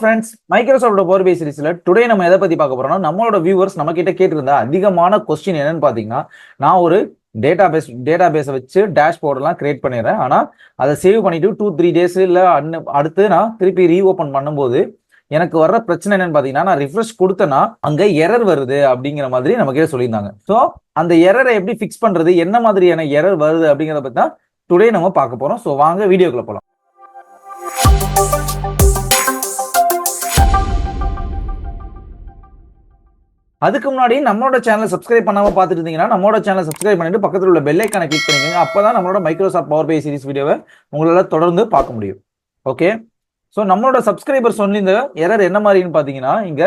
Friends, Microsoft power B சீரிஸ்ல today நம்ம எதை பத்தி பார்க்க போறோம்னா, நம்மளோட வியூவர்ஸ் நம்ம கிட்ட கேட்டிருந்த அதிகமான கொஸ்டின் என்னன்னு பாத்தீங்கன்னா, நான் ஒரு டேட்டாபேஸை வச்சு டேஷ்போர்ட் எல்லாம் கிரியேட் பண்ணிடுறேன். ஆனா அதை சேவ் பண்ணிட்டு 2-3 டேஸ் இல்ல அடுத்து நான் திருப்பி ரீஓபன் பண்ணும்போது எனக்கு வர்ற பிரச்சனை என்னன்னு பாத்தீங்கன்னா, நான் ரிஃப்ரெஷ் கொடுத்தேன்னா அங்க எரர் வருது அப்படிங்கிற மாதிரி நம்ம கிட்ட சொல்லியிருந்தாங்க. ஸோ அந்த எரரை எப்படி ஃபிக்ஸ் பண்றது, என்ன மாதிரியான எரர் வருது அப்படிங்கிறத பத்தி தான் டுடே நம்ம பார்க்க போறோம். ஸோ வாங்க வீடியோக்குள்ள போலாம். அதுக்கு முன்னாடி நம்மளோட சேனலை சப்ஸ்கிரைப் பண்ணாம பார்த்துட்டு இருந்தீங்கன்னா நம்மளோட சேனலை சப்ஸ்கிரைப் பண்ணிட்டு பக்கத்தில் உள்ள பெல் ஐக்கானை கிளிக் பண்ணிக்கோங்க. அப்பதான் நம்மளோட மைக்ரோசாஃப்ட் பவர் பி சீரிஸ் வீடியோவை உங்களால தொடர்ந்து பார்க்க முடியும். ஓகே, ஸோ நம்மளோட சப்ஸ்கிரைபர் சொல்லி இந்த எரர் என்ன மாதிரின்னு பார்த்தீங்கன்னா, இங்க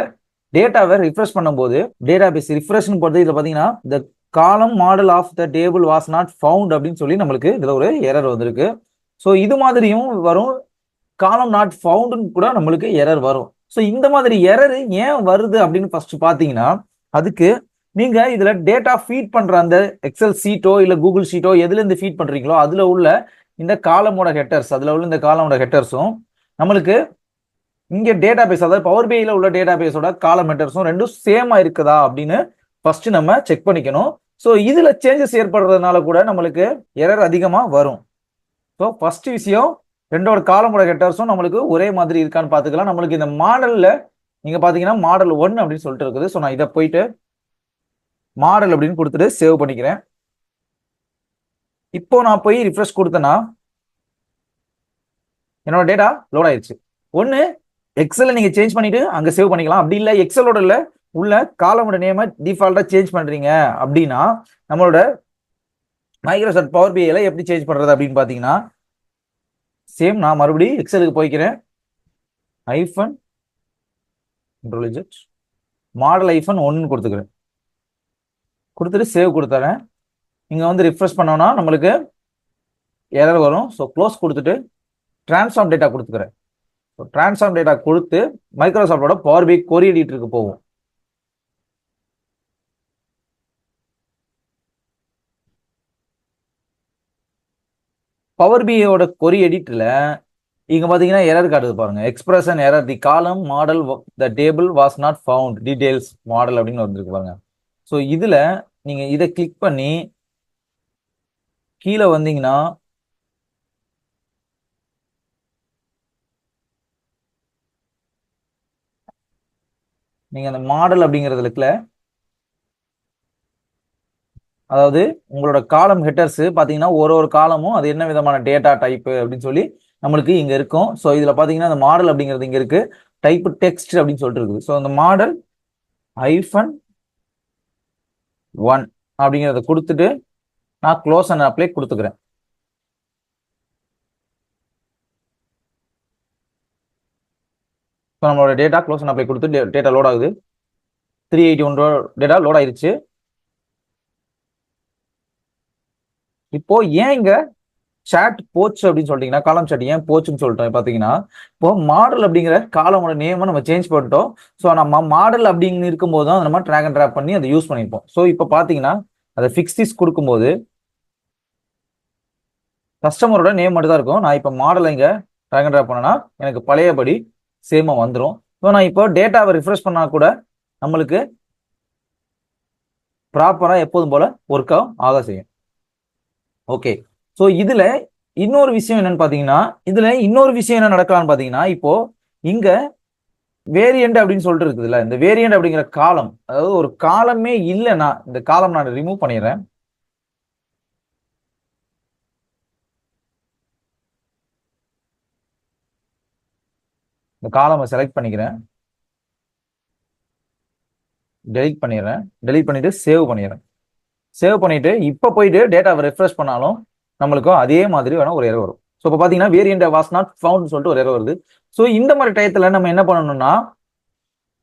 டேட்டாவை ரிஃப்ரெஷ் பண்ணும்போது டேட்டாபேஸ் ரிஃப்ரெஷ்னு போகிறது இதில் பார்த்தீங்கன்னா the column model of the table was not found அப்படின்னு சொல்லி நம்மளுக்கு இதில் ஒரு எரர் வந்திருக்கு. ஸோ இது மாதிரியும் வரும், காலம் நாட் ஃபவுண்டுன்னு கூட நம்மளுக்கு எரர் வரும். ஸோ இந்த மாதிரி எரர் ஏன் வருது அப்படின்னு ஃபர்ஸ்ட் பார்த்தீங்கன்னா, அதுக்கு நீங்க இதுல டேட்டா ஃபீட் பண்ற அந்த எக்ஸல் சீட்டோ இல்ல கூகுள் ஷீட்டோ எதுல இருந்து ஃபீட் பண்றீங்களோ அதுல உள்ள இந்த காலமோட ஹெட்டர்ஸ், அதுல உள்ள இந்த காலமோட ஹெட்டர்ஸும் நம்மளுக்கு இங்க டேட்டா பேஸ், அதாவது பவர் பிஐல உள்ள டேட்டா பேஸோட காலம் ஹெட்டர்ஸும் ரெண்டும் சேமா இருக்குதா அப்படின்னு ஃபர்ஸ்ட் நம்ம செக் பண்ணிக்கணும். ஸோ இதுல சேஞ்சஸ் ஏற்படுறதுனால கூட நம்மளுக்கு எரர் அதிகமா வரும். ஸோ ஃபர்ஸ்ட் விஷயம், ரெண்டோட காலமோட ஹெட்டர்ஸும் நம்மளுக்கு ஒரே மாதிரி இருக்கான்னு பார்த்துக்கலாம். நம்மளுக்கு இந்த மாடல்ல நீங்க பாத்தீங்கன்னா மாடல் 1 அப்படின்னு சொல்லிட்டு இருக்குது. ஸோ நான் இதை போயிட்டு மாடல் அப்படின்னு கொடுத்துட்டு சேவ் பண்ணிக்கிறேன். இப்போ நான் போய் ரிஃப்ரெஷ் கொடுத்தேன்னா என்னோட டேட்டா லோட் ஆயிடுச்சு. ஒன்னு எக்ஸல் நீங்க சேஞ்ச் பண்ணிட்டு அங்க சேவ் பண்ணிக்கலாம். அப்படி இல்லை எக்ஸலோட உள்ள காலமோட நேம டிஃபால்ட்டா சேஞ்ச் பண்றீங்க அப்படின்னா நம்மளோட மைக்ரோசாஃப்ட் பவர் பிஐல எப்படி சேஞ்ச் பண்றது அப்படின்னு பாத்தீங்கன்னா, சேம் நான் மறுபடியும் எக்ஸலுக்கு போய்க்கிறேன். ஐஃபன் மாடல் ஐஃபன் 1 கொடுத்துக்கிறேன். கொடுத்துட்டு சேவ் கொடுத்துறேன். இங்க வந்து ரிஃப்ரெஷ் பண்ணோம்னா நம்மளுக்கு எரர் வரும். ஸோ க்ளோஸ் கொடுத்துட்டு டிரான்ஸ்ஃபார்ம் டேட்டா கொடுத்துக்கிறேன். ஸோ டிரான்ஸ்ஃபார்ம் டேட்டா கொடுத்து மைக்ரோசாஃப்டோட பவர் பி கொரி எடிட்டருக்கு போகும். பவர் பிஐயோட கொரி எடிட்டர்ல இங்க பாத்தீங்கன்னா எரர் காட்டுது பாருங்க, எக்ஸ்பிரஷன் எரர், தி காலம் model the table was not found details model அப்படின்னு வந்திருக்கு பாருங்க. ஸோ இதுல நீங்க இதை கிளிக் பண்ணி கீழே வந்தீங்கன்னா நீங்க அந்த மாடல் அப்படிங்கிறதுல இருக்குல்ல, அதாவது உங்களோட காலம் ஹெட்டர்ஸ் பாத்தீங்கன்னா ஒரு காலமும் அது என்ன விதமான டேட்டா டைப் அப்படின்னு சொல்லி நம்மளுக்கு இங்க இருக்கும். ஸோ இதுல பாத்தீங்கன்னா அந்த மாடல் அப்படிங்கிறது இங்க இருக்கு, டைப் டெக்ஸ்ட் அப்படின்னு சொல்லிட்டு இருக்குது. ஸோ அந்த மாடல் ஐஃபன் 1 அப்படிங்கிறத கொடுத்துட்டு நான் க்ளோஸ் அண்ட் அப்ளை கொடுத்துக்கிறேன். ஸோ நம்மளோட டேட்டா க்ளோஸ் அண்ட் அப்ளை கொடுத்து டேட்டா லோட் ஆகுது. 381 டேட்டா லோட் ஆயிருச்சு. இப்போ ஏன் இங்க சாட் போச்சு அப்படின்னு சொல்லிட்டீங்கன்னா, காலம் சாட் ஏன் போச்சுன்னு சொல்லிட்டோம் பாத்தீங்கன்னா, இப்போ மாடல் அப்படிங்கிற காலமோட நேமை நம்ம சேஞ்ச் பண்ணிட்டோம். ஸோ நம்ம மாடல் அப்படின்னு இருக்கும்போது தான் நம்ம ட்ராக் அண்ட் ட்ராப் பண்ணி அதை யூஸ் பண்ணியிருப்போம். ஸோ இப்போ பாத்தீங்கன்னா அதை ஃபிக்ஸ் கொடுக்கும்போது கஸ்டமரோட நேம் மட்டும் தான் இருக்கும். நான் இப்போ மாடலை இங்க ட்ராக் அண்ட் ட்ராப் பண்ணனா எனக்கு பழையபடி சேமா வந்துடும். ஸோ நான் இப்போ டேட்டாவை ரிஃப்ரெஷ் பண்ணா கூட நம்மளுக்கு ப்ராப்பரா எப்போதும் போல ஒர்க் ஆக செய்யும். ஓகே, ஸோ இதுல இன்னொரு விஷயம் என்னன்னு பாத்தீங்கன்னா, என்ன நடக்கலாம்னு பாத்தீங்கன்னா, இப்போ இங்க வேரியண்ட் அப்படின்னு சொல்லிட்டு இருக்குதுல்ல, இந்த வேரியண்ட் அப்படிங்கிற காலம், அதாவது ஒரு காலமே இல்லைன்னா இந்த காலம் நான் ரிமூவ் பண்ணிடுறேன். இந்த காலமை செலக்ட் பண்ணிக்கிறேன், டெலிட் பண்ணிடுறேன், டெலிட் பண்ணிட்டு சேவ் பண்ணிடுறேன். சேவ் பண்ணிட்டு இப்போ போயிட்டு டேட்டாவை ரெஃப்ரெஷ் பண்ணாலும் நம்மளுக்கும் அதே மாதிரி வேணா ஒரு எரர் வரும். ஸோ இப்போ பார்த்தீங்கன்னா வேரியண்ட் வாஸ் நாட் ஃபவுண்ட் சொல்லிட்டு ஒரு எரர் வருது. ஸோ இந்த மாதிரி டயத்துல நம்ம என்ன பண்ணணும்னா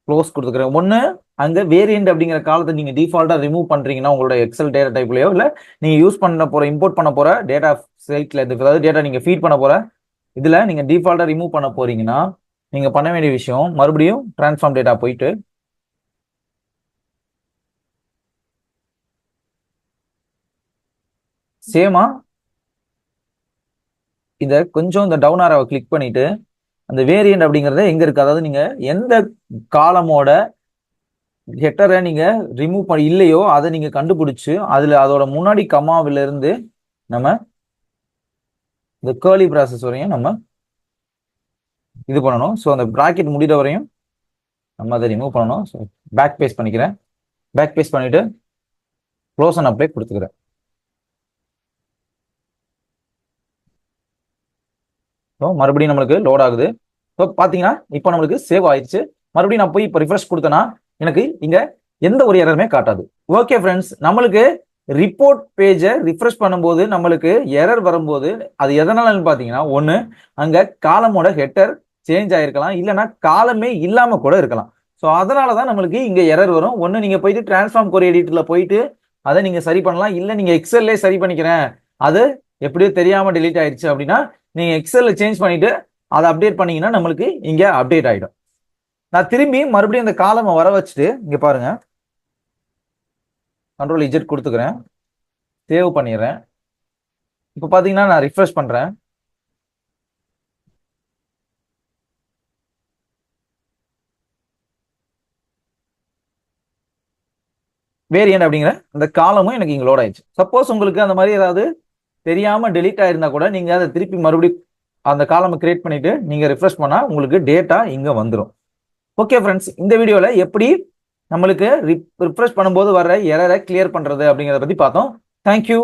க்ளோஸ் கொடுத்துக்கிறேன். ஒன்று அங்க வேரியண்ட் அப்படிங்கிற காலத்தை நீங்க டிஃபால்ட்டா ரிமூவ் பண்றீங்கன்னா உங்களோட எக்ஸல் டேட்டா டைப்லயோ இல்லை நீங்க யூஸ் பண்ண போற இம்போர்ட் பண்ண போற டேட்டா சைட்ல இருக்கு, அதாவது டேட்டா நீங்க ஃபீட் பண்ண போற இதுல நீங்க டிஃபால்ட்டா ரிமூவ் பண்ண போறீங்கன்னா நீங்க பண்ண வேண்டிய விஷயம், மறுபடியும் டிரான்ஸ்ஃபார்ம் டேட்டா போயிட்டு சேமா இதை கொஞ்சம் இந்த டவுன் ஆரோவை கிளிக் பண்ணிட்டு அந்த வேரியன்ட் அப்படிங்கறது எங்க இருக்கு, அதாவது நீங்க எந்த காலமோட ஹெட்டரை நீங்க ரிமூவ் பண்ணி இல்லையோ அதை நீங்க கண்டுபிடிச்சு அதுல அதோட முன்னாடி கமாவில இருந்து நம்ம இந்த கேர்லி ப்ராசஸ் வரையும் நம்ம இது பண்ணணும். ஸோ அந்த பிராக்கெட் முடிகிற வரையும் நம்ம அதை ரிமூவ் பண்ணணும். ஸோ பேக் பேஸ்ட் பண்ணிக்கிறேன். பேக் பேஸ்ட் பண்ணிட்டு க்ளோஸ் அண்ட் அப்ளை கொடுத்துக்கிறேன். ஸோ மறுபடியும் நம்மளுக்கு லோட் ஆகுது. ஸோ பார்த்தீங்கன்னா இப்போ நம்மளுக்கு சேவ் ஆயிடுச்சு. மறுபடியும் நான் போய் இப்போ ரிஃப்ரெஷ் கொடுத்தேன்னா எனக்கு இங்க எந்த ஒரு எரருமே காட்டாது. ஓகே ஃப்ரெண்ட்ஸ், நம்மளுக்கு ரிப்போர்ட் பேஜை ரிஃப்ரெஷ் பண்ணும்போது நம்மளுக்கு எரர் வரும்போது அது எதனாலன்னு பார்த்தீங்கன்னா, ஒன்று அங்க காலமோட ஹெட்டர் சேஞ்ச் ஆயிருக்கலாம், இல்லைன்னா காலமே இல்லாம கூட இருக்கலாம். ஸோ அதனால தான் நம்மளுக்கு இங்க எரர் வரும். ஒன்று நீங்க போயிட்டு டிரான்ஸ்ஃபார்ம் கோரி எடிட்டர்ல போயிட்டு அதை நீங்க சரி பண்ணலாம், இல்லை நீங்க எக்ஸல்லே சரி பண்ணிக்கிறேன் அது எப்படியோ தெரியாம டெலீட் ஆயிடுச்சு அப்படின்னா நீங்க எக்ஸல்ல சேஞ்ச் பண்ணிட்டு அதை அப்டேட் பண்ணீங்கன்னா நம்மளுக்கு இங்க அப்டேட் ஆயிடும். நான் திரும்பி மறுபடியும் அந்த காலமை வர வச்சுட்டு இங்க பாருங்க, கண்ட்ரோல் இஜெட் கொடுத்துக்கிறேன், சேவ் பண்ணிடுறேன். இப்போ பாத்தீங்கன்னா நான் ரிஃப்ரெஷ் பண்றேன். வேரியன்ட் அப்படிங்கிற அந்த காலமும் எனக்கு இங்க லோட் ஆயிடுச்சு. சப்போஸ் உங்களுக்கு அந்த மாதிரி ஏதாவது தெரியாம டெலீட் ஆயிருந்தா கூட நீங்க அதை திருப்பி மறுபடியும் அந்த காலமை கிரியேட் பண்ணிட்டு நீங்க ரிஃப்ரெஷ் பண்ணா உங்களுக்கு டேட்டா இங்க வந்துடும். ஓகே ஃப்ரெண்ட்ஸ், இந்த வீடியோல எப்படி நம்மளுக்கு ரிஃப்ரெஷ் பண்ணும்போது வர எரரை கிளியர் பண்றது அப்படிங்கிறத பத்தி பார்த்தோம். தேங்க்யூ.